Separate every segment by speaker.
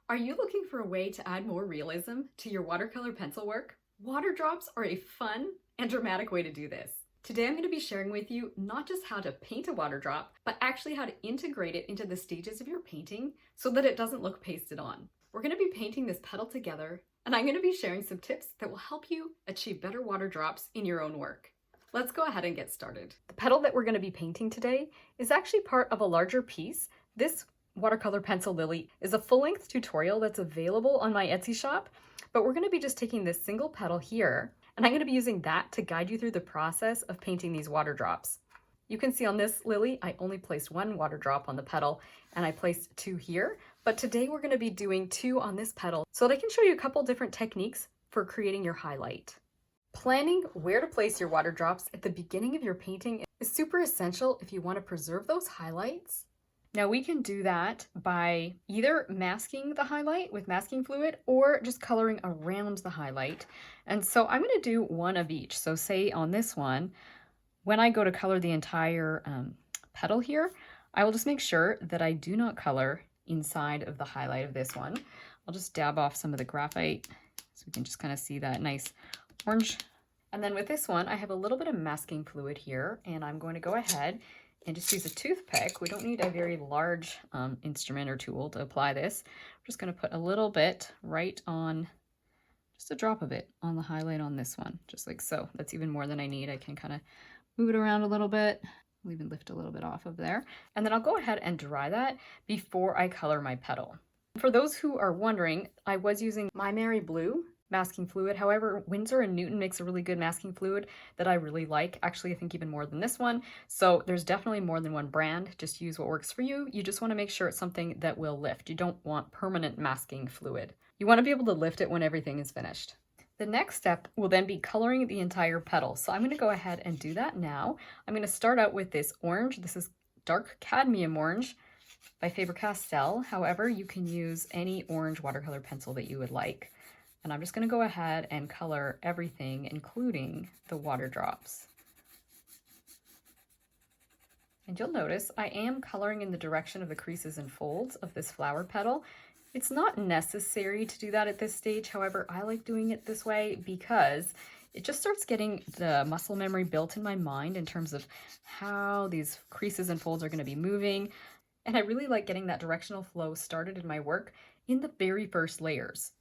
Speaker 1: Are you looking for a way to add more realism to your watercolor pencil work? Water drops are a fun and dramatic way to do this. Today I'm going to be sharing with you not just how to paint a water drop, but actually how to integrate it into the stages of your painting so that it doesn't look pasted on. We're going to be painting this petal together, and I'm going to be sharing some tips that will help you achieve better water drops in your own work. Let's go ahead and get started. The petal that we're going to be painting today is actually part of a larger piece. This watercolor pencil lily is a full-length tutorial that's available on my Etsy shop, but we're going to be just taking this single petal here, and I'm going to be using that to guide you through the process of painting these water drops. You can see on this lily, I only placed one water drop on the petal, and I placed two here, but today we're going to be doing two on this petal so that I can show you a couple different techniques for creating your highlight. Planning where to place your water drops at the beginning of your painting is super essential if you want to preserve those highlights. Now we can do that by either masking the highlight with masking fluid or just coloring around the highlight. And so I'm going to do one of each. So say on this one, when I go to color the entire petal here, I will just make sure that I do not color inside of the highlight of this one. I'll just dab off some of the graphite so we can just kind of see that nice orange. And then with this one, I have a little bit of masking fluid here, and I'm going to go ahead and just use a toothpick. We don't need a very large instrument or tool to apply this. I'm just going to put a little bit right on, just a drop of it on the highlight on this one, just like so. That's even more than I need. I can kind of move it around a little bit. I'll even lift a little bit off of there. And then I'll go ahead and dry that before I color my petal. For those who are wondering, I was using My Mary Blue masking fluid. However, Winsor & Newton makes a really good masking fluid that I really like. Actually, I think even more than this one. So there's definitely more than one brand. Just use what works for you. You just want to make sure it's something that will lift. You don't want permanent masking fluid. You want to be able to lift it when everything is finished. The next step will then be coloring the entire petal. So I'm going to go ahead and do that now. I'm going to start out with this orange. This is dark cadmium orange by Faber-Castell. However, you can use any orange watercolor pencil that you would like. And I'm just going to go ahead and color everything, including the water drops. And you'll notice I am coloring in the direction of the creases and folds of this flower petal. It's not necessary to do that at this stage. However, I like doing it this way because it just starts getting the muscle memory built in my mind in terms of how these creases and folds are going to be moving. And I really like getting that directional flow started in my work in the very first layers.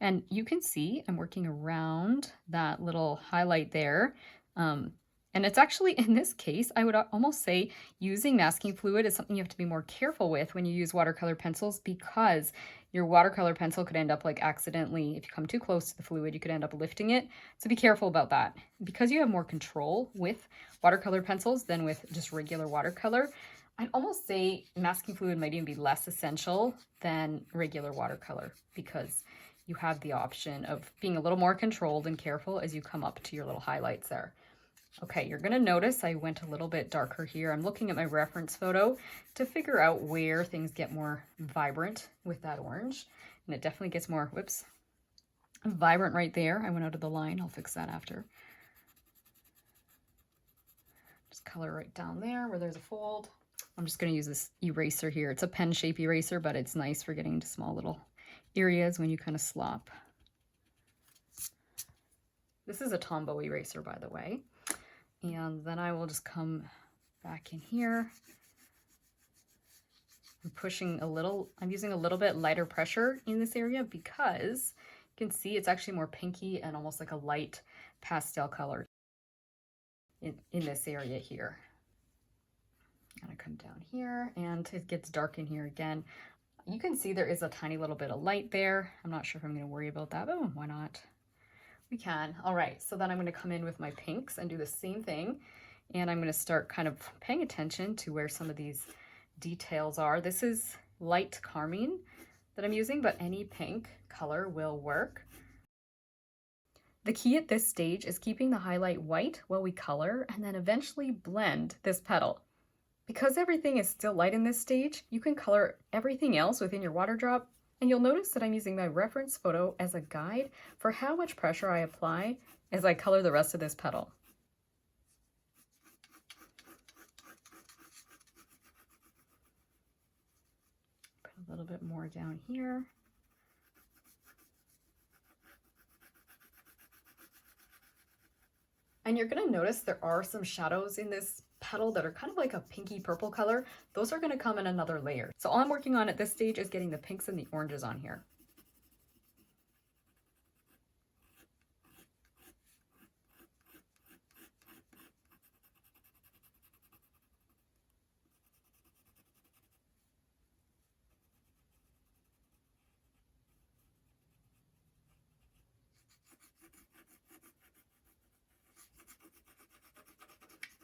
Speaker 1: And you can see I'm working around that little highlight there. And it's actually, in this case, I would almost say using masking fluid is something you have to be more careful with when you use watercolor pencils, because your watercolor pencil could end up like accidentally, if you come too close to the fluid, you could end up lifting it. So be careful about that. Because you have more control with watercolor pencils than with just regular watercolor, I'd almost say masking fluid might even be less essential than regular watercolor, because you have the option of being a little more controlled and careful as you come up to your little highlights there. Okay, you're gonna notice I went a little bit darker here. I'm looking at my reference photo to figure out where things get more vibrant with that orange. And it definitely gets more, whoops, vibrant right there. I went out of the line, I'll fix that after. Just color right down there where there's a fold. I'm just gonna use this eraser here. It's a pen shape eraser, but it's nice for getting into small little areas when you kind of slop. This is a Tombow eraser, by the way. And then I will just come back in here. I'm using a little bit lighter pressure in this area because you can see it's actually more pinky and almost like a light pastel color in this area here. I'm gonna come down here and it gets dark in here again. You can see there is a tiny little bit of light there. I'm not sure if I'm going to worry about that, but why not? We can. All right, so then I'm going to come in with my pinks and do the same thing. And I'm going to start kind of paying attention to where some of these details are. This is light carmine that I'm using, but any pink color will work. The key at this stage is keeping the highlight white while we color and then eventually blend this petal. Because everything is still light in this stage, you can color everything else within your water drop, and you'll notice that I'm using my reference photo as a guide for how much pressure I apply as I color the rest of this petal. little bit more down here. And you're going to notice there are some shadows in this petal that are kind of like a pinky purple color. Those are going to come in another layer. So all I'm working on at this stage is getting the pinks and the oranges on here.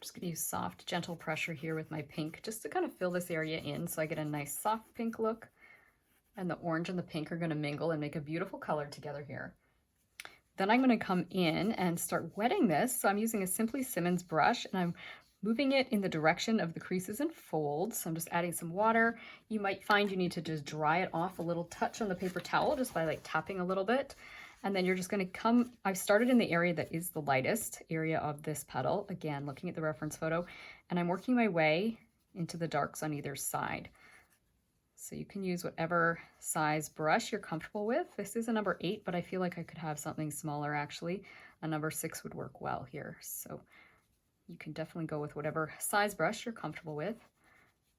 Speaker 1: Just gonna use soft, gentle pressure here with my pink just to kind of fill this area in so I get a nice soft pink look. And the orange and the pink are gonna mingle and make a beautiful color together here. Then I'm gonna come in and start wetting this. So I'm using a Simply Simmons brush and I'm moving it in the direction of the creases and folds. So I'm just adding some water. You might find you need to just dry it off a little touch on the paper towel just by like tapping a little bit. And then you're just gonna come, I've started in the area that is the lightest area of this petal. Again, looking at the reference photo, and I'm working my way into the darks on either side. So you can use whatever size brush you're comfortable with. This is a number 8, but I feel like I could have something smaller actually. A number 6 would work well here. So you can definitely go with whatever size brush you're comfortable with.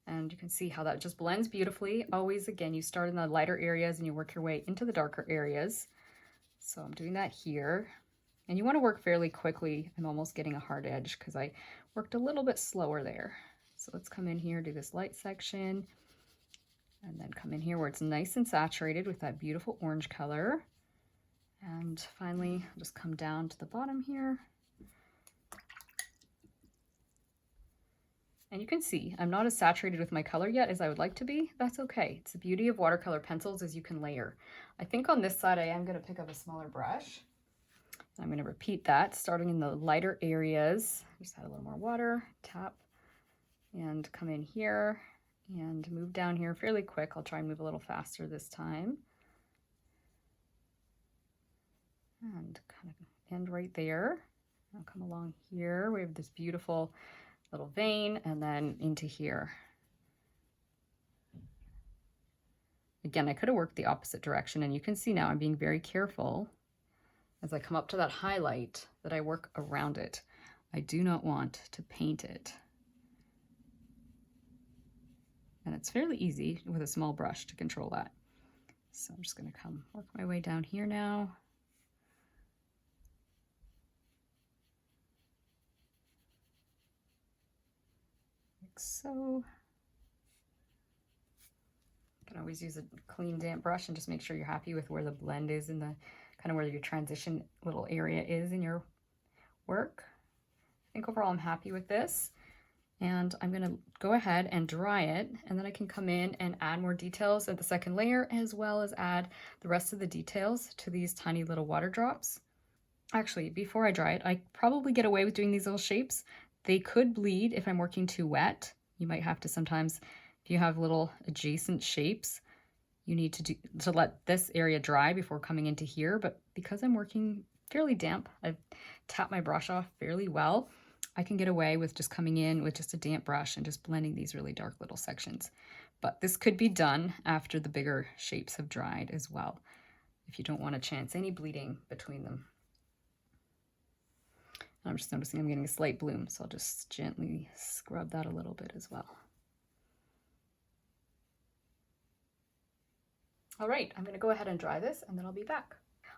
Speaker 1: And you can see how that just blends beautifully. Always, again, you start in the lighter areas and you work your way into the darker areas. So I'm doing that here. And you want to work fairly quickly. I'm almost getting a hard edge because I worked a little bit slower there. So let's come in here, do this light section, and then come in here where it's nice and saturated with that beautiful orange color. And finally, I'll just come down to the bottom here. And you can see I'm not as saturated with my color yet as I would like to be. That's okay. It's the beauty of watercolor pencils is you can layer. I think on this side I am going to pick up a smaller brush. I'm going to repeat that, starting in the lighter areas. Just add a little more water, tap, and come in here and move down here fairly quick. I'll try and move a little faster this time. And kind of end right there. I'll come along here. We have this beautiful little vein and then into here. Again, I could have worked the opposite direction, and you can see now I'm being very careful as I come up to that highlight that I work around it. I do not want to paint it. And it's fairly easy with a small brush to control that. So I'm just going to come work my way down here now. Like so. You can always use a clean, damp brush and just make sure you're happy with where the blend is in the kind of where your transition little area is in your work. I think overall I'm happy with this. And I'm going to go ahead and dry it, and then I can come in and add more details at the second layer, as well as add the rest of the details to these tiny little water drops. Actually, before I dry it, I probably get away with doing these little shapes. They could bleed if I'm working too wet. You might have to sometimes, if you have little adjacent shapes, you need to let this area dry before coming into here. But because I'm working fairly damp, I've tapped my brush off fairly well, I can get away with just coming in with just a damp brush and just blending these really dark little sections. But this could be done after the bigger shapes have dried as well, if you don't want to chance any bleeding between them. And I'm just noticing I'm getting a slight bloom, so I'll just gently scrub that a little bit as well. All right, I'm going to go ahead and dry this, and then I'll be back.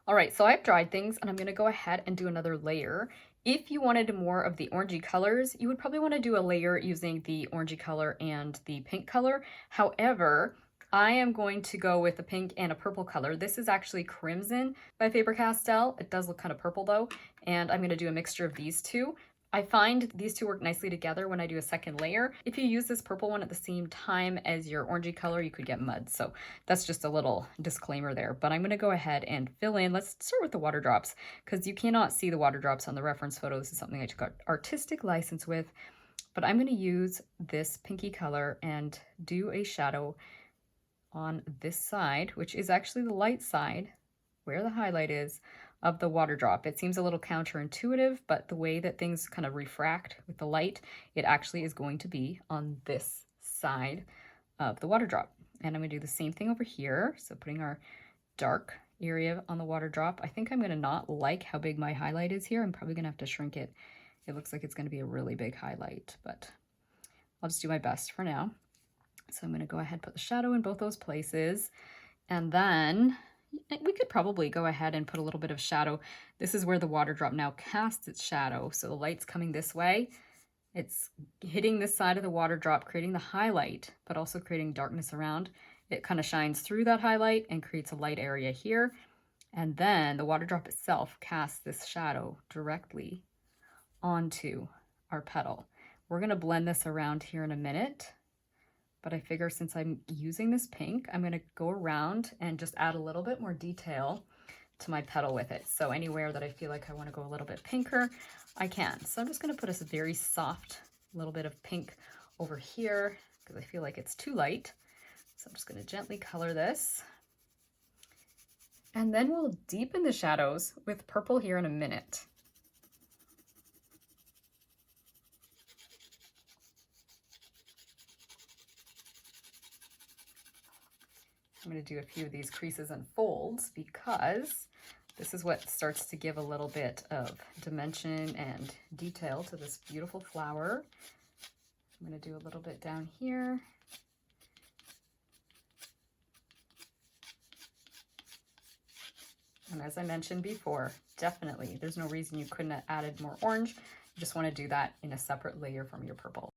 Speaker 1: All right, so I've dried things, and I'm going to go ahead and do another layer. If you wanted more of the orangey colors, you would probably want to do a layer using the orangey color and the pink color. However, I am going to go with a pink and a purple color. This is actually Crimson by Faber-Castell. It does look kind of purple though, and I'm going to do a mixture of these two. I find these two work nicely together when I do a second layer. If you use this purple one at the same time as your orangey color, you could get mud. So that's just a little disclaimer there. But I'm going to go ahead and fill in. Let's start with the water drops, because you cannot see the water drops on the reference photo. This is something I took artistic license with. But I'm going to use this pinky color and do a shadow on this side, which is actually the light side, where the highlight is, of the water drop. It seems a little counterintuitive, but the way that things kind of refract with the light, it actually is going to be on this side of the water drop. And I'm gonna do the same thing over here. So putting our dark area on the water drop. I think I'm gonna not like how big my highlight is here. I'm probably gonna have to shrink it. It looks like it's gonna be a really big highlight, but I'll just do my best for now. So I'm gonna go ahead and put the shadow in both those places. And then we could probably go ahead and put a little bit of shadow. This is where the water drop now casts its shadow. So the light's coming this way. It's hitting this side of the water drop, creating the highlight, but also creating darkness around. It kind of shines through that highlight and creates a light area here. And then the water drop itself casts this shadow directly onto our petal. We're gonna blend this around here in a minute, but I figure since I'm using this pink, I'm gonna go around and just add a little bit more detail to my petal with it. So anywhere that I feel like I wanna go a little bit pinker, I can. So I'm just gonna put a very soft little bit of pink over here because I feel like it's too light. So I'm just gonna gently color this. And then we'll deepen the shadows with purple here in a minute. I'm going to do a few of these creases and folds because this is what starts to give a little bit of dimension and detail to this beautiful flower. I'm going to do a little bit down here. And as I mentioned before, definitely, there's no reason you couldn't have added more orange. You just want to do that in a separate layer from your purple.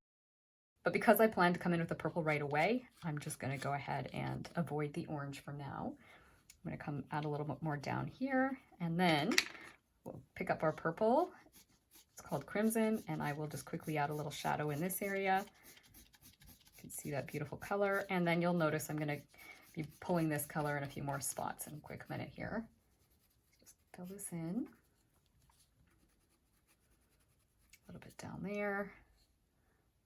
Speaker 1: But because I plan to come in with the purple right away, I'm just going to go ahead and avoid the orange for now. I'm going to come add a little bit more down here, and then we'll pick up our purple. It's called Crimson, and I will just quickly add a little shadow in this area. You can see that beautiful color, and then you'll notice I'm going to be pulling this color in a few more spots in a quick minute here. Just fill this in. A little bit down there.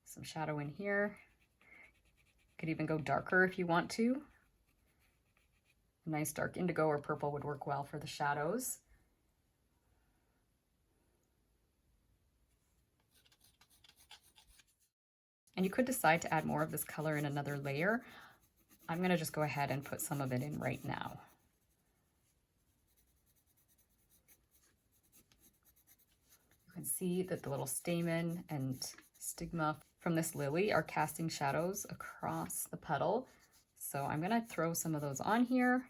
Speaker 1: Some shadow in here. Could even go darker if you want to. A nice dark indigo or purple would work well for the shadows. And you could decide to add more of this color in another layer. I'm going to just go ahead and put some of it in right now. You can see that the little stamen and stigma from this lily are casting shadows across the petal. So I'm going to throw some of those on here.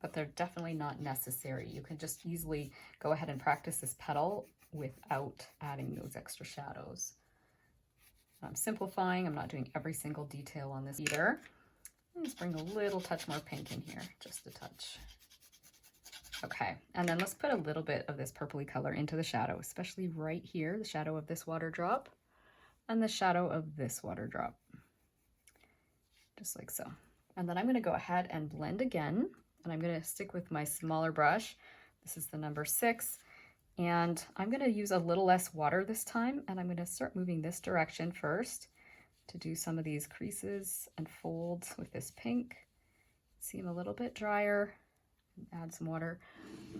Speaker 1: But they're definitely not necessary. You can just easily go ahead and practice this petal without adding those extra shadows. I'm simplifying. I'm not doing every single detail on this either. Let's bring a little touch more pink in here, just a touch. Okay, and then let's put a little bit of this purpley color into the shadow, especially right here, the shadow of this water drop and the shadow of this water drop, just like so. And then I'm going to go ahead and blend again, and I'm going to stick with my smaller brush. This is the number 6, and I'm going to use a little less water this time, and I'm going to start moving this direction first to do some of these creases and folds with this pink. Seem a little bit drier. Add some water.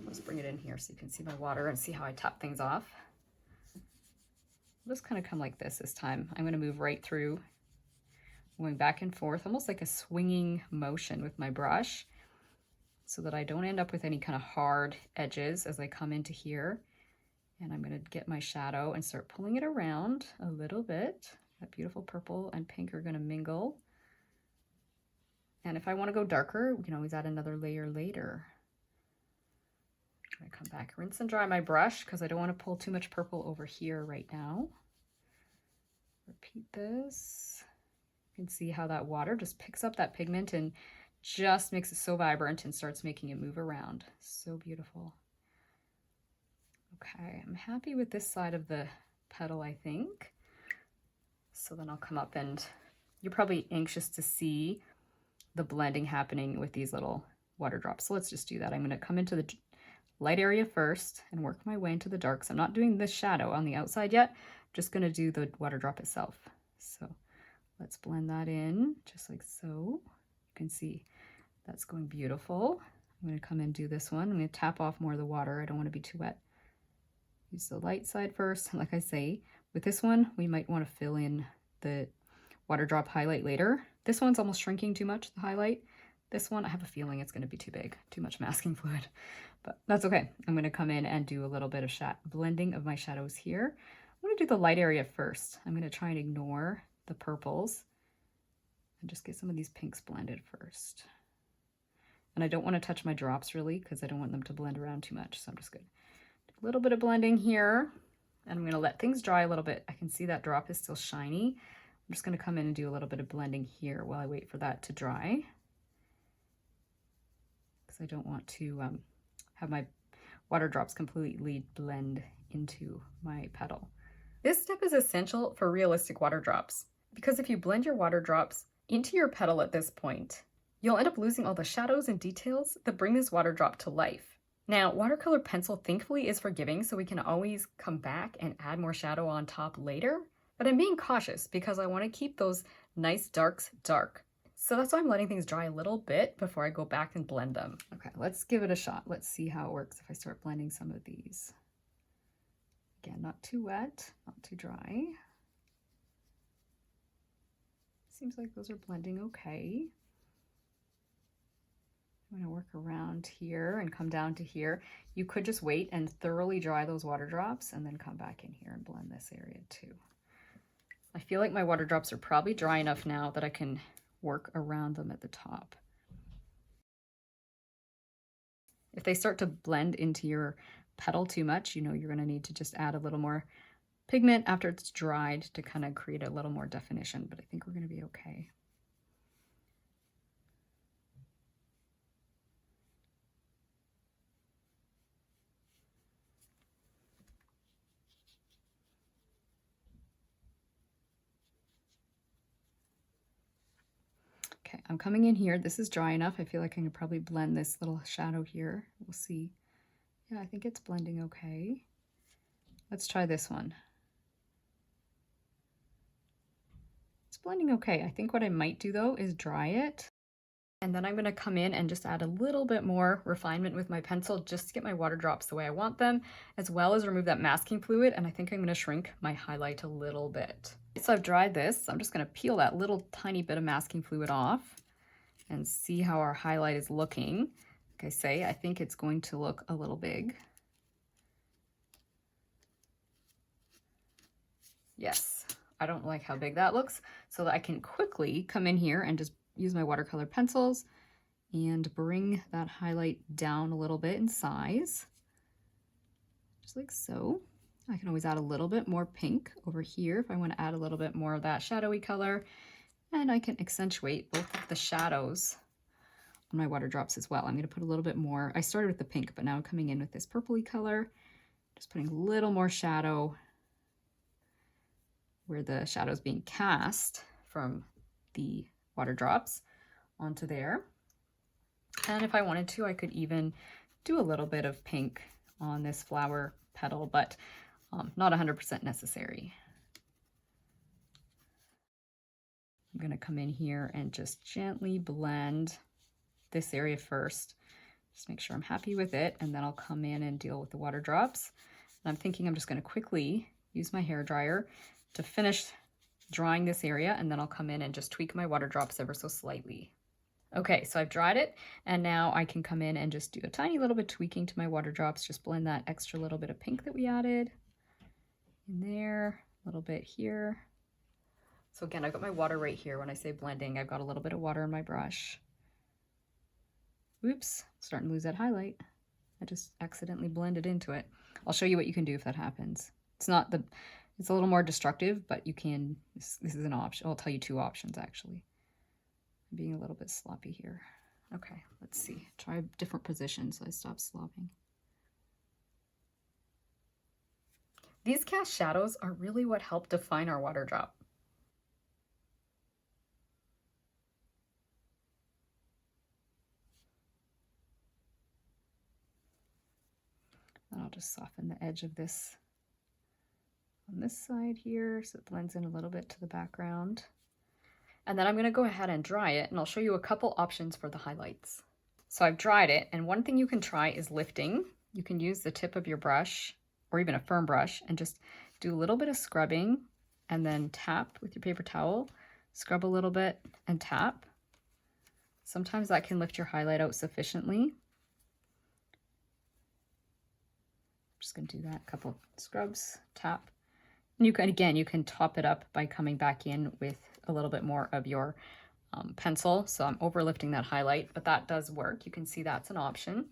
Speaker 1: Let's bring it in here so you can see my water and see how I top things off. I'll just kind of come like this time. I'm going to move right through, going back and forth, almost like a swinging motion with my brush so that I don't end up with any kind of hard edges as I come into here. And I'm going to get my shadow and start pulling it around a little bit. That beautiful purple and pink are going to mingle. And if I want to go darker, we can always add another layer later. I'm going to come back, rinse and dry my brush because I don't want to pull too much purple over here right now. Repeat this. You can see how that water just picks up that pigment and just makes it so vibrant and starts making it move around. So beautiful. Okay, I'm happy with this side of the petal, I think. So then I'll come up, and you're probably anxious to see the blending happening with these little water drops. So let's just do that. I'm going to come into the light area first and work my way into the darks. I'm not doing this shadow on the outside yet. I'm just going to do the water drop itself. So let's blend that in just like so. You can see that's going beautiful. I'm going to come and do this one. I'm going to tap off more of the water. I don't want to be too wet. use the light side first. Like I say, with this one, we might want to fill in the water drop highlight later. This one's almost shrinking too much, the highlight. This one, I have a feeling it's going to be too big, too much masking fluid, but that's okay. I'm going to come in and do a little bit of blending of my shadows here. I'm going to do the light area first. I'm going to try and ignore the purples and just get some of these pinks blended first. And I don't want to touch my drops really because I don't want them to blend around too much. So I'm just going to do a little bit of blending here, and I'm going to let things dry a little bit. I can see that drop is still shiny. I'm just going to come in and do a little bit of blending here while I wait for that to dry, because I don't want to have my water drops completely blend into my petal. This step is essential for realistic water drops, because if you blend your water drops into your petal at this point, you'll end up losing all the shadows and details that bring this water drop to life. Now, watercolor pencil thankfully is forgiving, so we can always come back and add more shadow on top later. But I'm being cautious because I want to keep those nice darks dark. So that's why I'm letting things dry a little bit before I go back and blend them. Okay, let's give it a shot. Let's see how it works if I start blending some of these. Again, not too wet, not too dry. Seems like those are blending okay. I'm going to work around here and come down to here. You could just wait and thoroughly dry those water drops and then come back in here and blend this area too. I feel like my water drops are probably dry enough now that I can work around them at the top. If they start to blend into your petal too much, you know you're going to need to just add a little more pigment after it's dried to kind of create a little more definition, but I think we're going to be okay. Okay, I'm coming in here. This is dry enough. I feel like I can probably blend this little shadow here. We'll see. Yeah, I think it's blending okay. Let's try this one. It's blending okay. I think what I might do though is dry it. And then I'm going to come in and just add a little bit more refinement with my pencil just to get my water drops the way I want them, as well as remove that masking fluid. And I think I'm going to shrink my highlight a little bit. So I've dried this. I'm just going to peel that little tiny bit of masking fluid off and see how our highlight is looking. Like I say, I think it's going to look a little big. Yes, I don't like how big that looks, so that I can quickly come in here and just use my watercolor pencils and bring that highlight down a little bit in size, just like so. I can always add a little bit more pink over here if I want to add a little bit more of that shadowy color, and I can accentuate both of the shadows on my water drops as well. I'm going to put a little bit more. I started with the pink, but now I'm coming in with this purpley color, just putting a little more shadow where the shadow is being cast from the water drops onto there. And if I wanted to, I could even do a little bit of pink on this flower petal, but not 100% necessary. I'm going to come in here and just gently blend this area first. Just make sure I'm happy with it, and then I'll come in and deal with the water drops. And I'm thinking I'm just going to quickly use my hair dryer to finish drying this area, and then I'll come in and just tweak my water drops ever so slightly. Okay, so I've dried it, and now I can come in and just do a tiny little bit tweaking to my water drops, just blend that extra little bit of pink that we added in there, a little bit here. So again, I've got my water right here. When I say blending, I've got a little bit of water in my brush. Oops, starting to lose that highlight. I just accidentally blended into it. I'll show you what you can do if that happens. It's a little more destructive, but you can, this is an option. I'll tell you two options actually. I'm being a little bit sloppy here. Okay, let's see. Try different positions so I stop slopping. These cast shadows are really what help define our water drop. And I'll just soften the edge of this on this side here so it blends in a little bit to the background. And then I'm going to go ahead and dry it, and I'll show you a couple options for the highlights. So I've dried it, and one thing you can try is lifting. You can use the tip of your brush or even a firm brush, and just do a little bit of scrubbing and then tap with your paper towel, scrub a little bit and tap. Sometimes that can lift your highlight out sufficiently. I'm just going to do that, a couple scrubs, tap. And you can, again, you can top it up by coming back in with a little bit more of your pencil. So I'm overlifting that highlight, but that does work. You can see that's an option.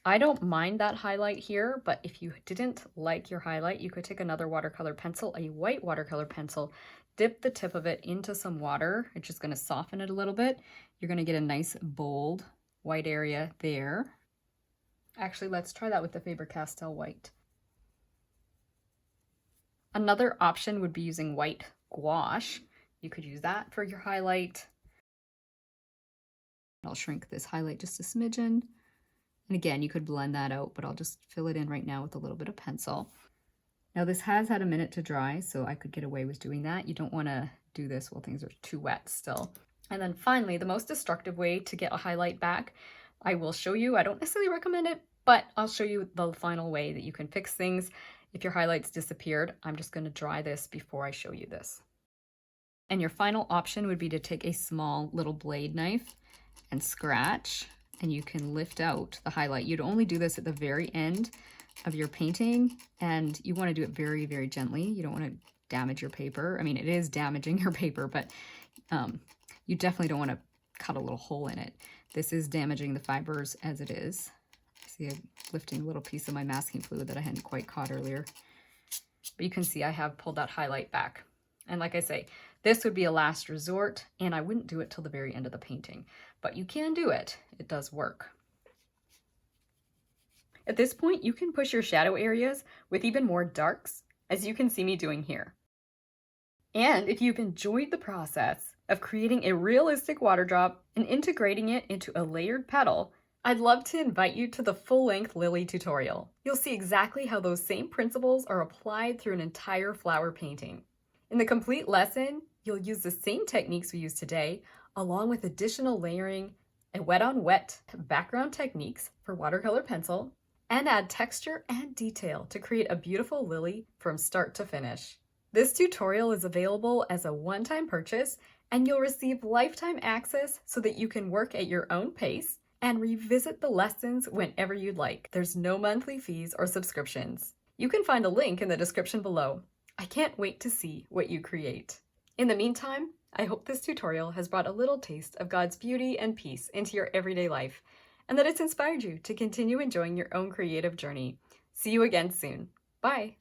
Speaker 1: I don't mind that highlight here, but if you didn't like your highlight, you could take another watercolor pencil, a white watercolor pencil, dip the tip of it into some water. It's just going to soften it a little bit. You're going to get a nice bold white area there. Actually, let's try that with the Faber-Castell white. Another option would be using white gouache. You could use that for your highlight. I'll shrink this highlight just a smidgen. And again, you could blend that out, but I'll just fill it in right now with a little bit of pencil. Now this has had a minute to dry, so I could get away with doing that. You don't want to do this while things are too wet still. And then finally, the most destructive way to get a highlight back, I will show you. I don't necessarily recommend it, but I'll show you the final way that you can fix things. If your highlights disappeared, I'm just going to dry this before I show you this. And your final option would be to take a small little blade knife and scratch, and you can lift out the highlight. You'd only do this at the very end of your painting, and you want to do it very, very gently. You don't want to damage your paper. I mean, it is damaging your paper, but you definitely don't want to cut a little hole in it. This is damaging the fibers as it is. See, I'm lifting a little piece of my masking fluid that I hadn't quite caught earlier. But you can see I have pulled that highlight back. And like I say, this would be a last resort, and I wouldn't do it till the very end of the painting. But you can do it. It does work. At this point, you can push your shadow areas with even more darks, as you can see me doing here. And if you've enjoyed the process of creating a realistic water drop and integrating it into a layered petal, I'd love to invite you to the full-length lily tutorial. You'll see exactly how those same principles are applied through an entire flower painting. In the complete lesson, you'll use the same techniques we used today, along with additional layering and wet-on-wet background techniques for watercolor pencil, and add texture and detail to create a beautiful lily from start to finish. This tutorial is available as a one-time purchase, and you'll receive lifetime access so that you can work at your own pace and revisit the lessons whenever you'd like. There's no monthly fees or subscriptions. You can find a link in the description below. I can't wait to see what you create. In the meantime, I hope this tutorial has brought a little taste of God's beauty and peace into your everyday life, and that it's inspired you to continue enjoying your own creative journey. See you again soon. Bye.